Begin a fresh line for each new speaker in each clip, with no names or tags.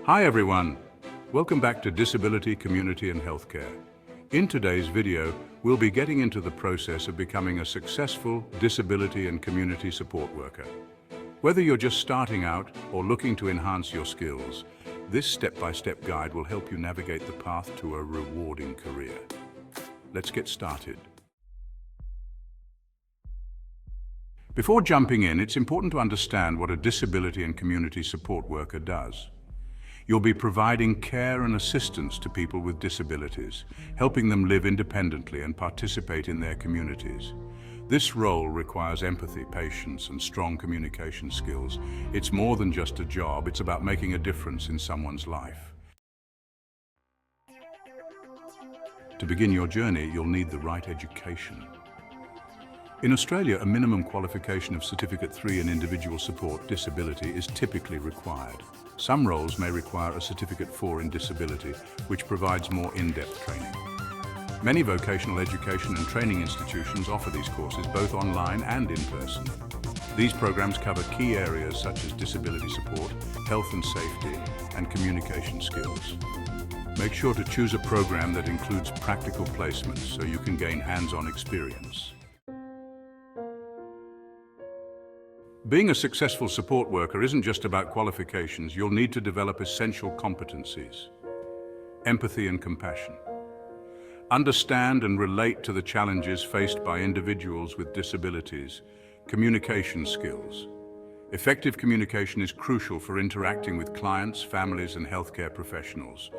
Hi everyone, welcome back to Disability, Community and Healthcare. In today's video, we'll be getting into the process of becoming a successful disability and community support worker. Whether you're just starting out or looking to enhance your skills, this step-by-step guide will help you navigate the path to a rewarding career. Let's get started. Before jumping in, it's important to understand what a disability and community support worker does. You'll be providing care and assistance to people with disabilities, helping them live independently and participate in their communities. This role requires empathy, patience, and strong communication skills. It's more than just a job, it's about making a difference in someone's life. To begin your journey, you'll need the right education. In Australia, a minimum qualification of Certificate 3 in Individual Support Disability is typically required. Some roles may require a Certificate 4 in Disability, which provides more in-depth training. Many vocational education and training institutions offer these courses both online and in person. These programs cover key areas such as disability support, health and safety, and communication skills. Make sure to choose a program that includes practical placements so you can gain hands-on experience. Being a successful support worker isn't just about qualifications. You'll need to develop essential competencies: empathy and compassion. Understand and relate to the challenges faced by individuals with disabilities. Communication skills. Effective communication is crucial for interacting with clients, families, and healthcare professionals.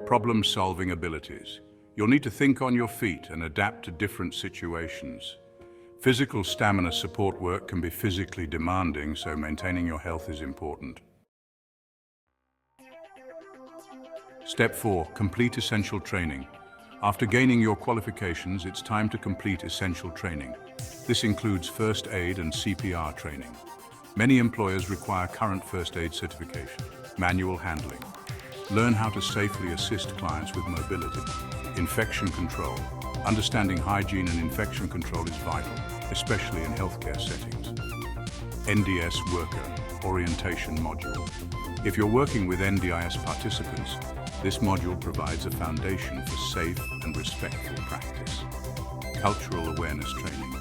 Problem-solving abilities. You'll need to think on your feet and adapt to different situations. Physical stamina. Support work can be physically demanding, so maintaining your health is important. Step 4. Complete essential training. After gaining your qualifications, it's time to complete essential training. This includes first aid and CPR training. Many employers require current first aid certification. Manual handling. Learn how to safely assist clients with mobility. Infection control. Understanding hygiene and infection control is vital, especially in healthcare settings. NDIS Worker Orientation Module. If you're working with NDIS participants, this module provides a foundation for safe and respectful practice. Cultural awareness training.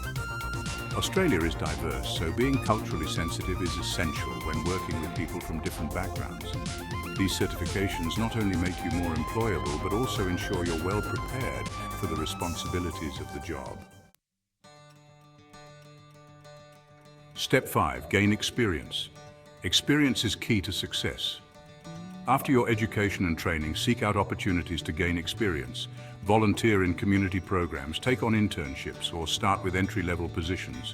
Australia is diverse, so being culturally sensitive is essential when working with people from different backgrounds. These certifications not only make you more employable, but also ensure you're well prepared for the responsibilities of the job. Step 5. Gain experience. Experience is key to success. After your education and training, seek out opportunities to gain experience. Volunteer in community programs, take on internships, or start with entry-level positions.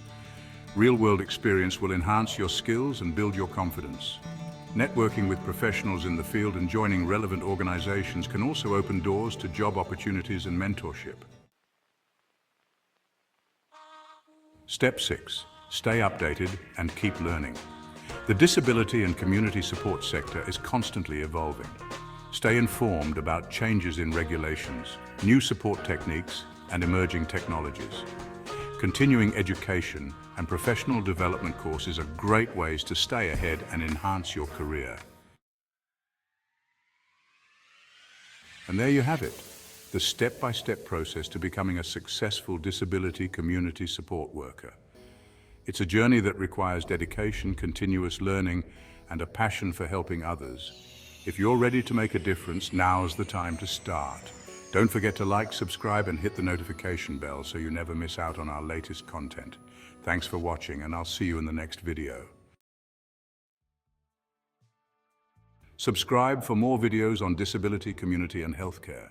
Real-world experience will enhance your skills and build your confidence. Networking with professionals in the field and joining relevant organizations can also open doors to job opportunities and mentorship. Step 6. Stay updated and keep learning. The disability and community support sector is constantly evolving. Stay informed about changes in regulations, new support techniques, and emerging technologies. Continuing education and professional development courses are great ways to stay ahead and enhance your career. And there you have it, the step-by-step process to becoming a successful disability community support worker. It's a journey that requires dedication, continuous learning, and a passion for helping others. If you're ready to make a difference, now's the time to start. Don't forget to like, subscribe, and hit the notification bell so you never miss out on our latest content. Thanks for watching, and I'll see you in the next video. Subscribe for more videos on disability, community, and healthcare.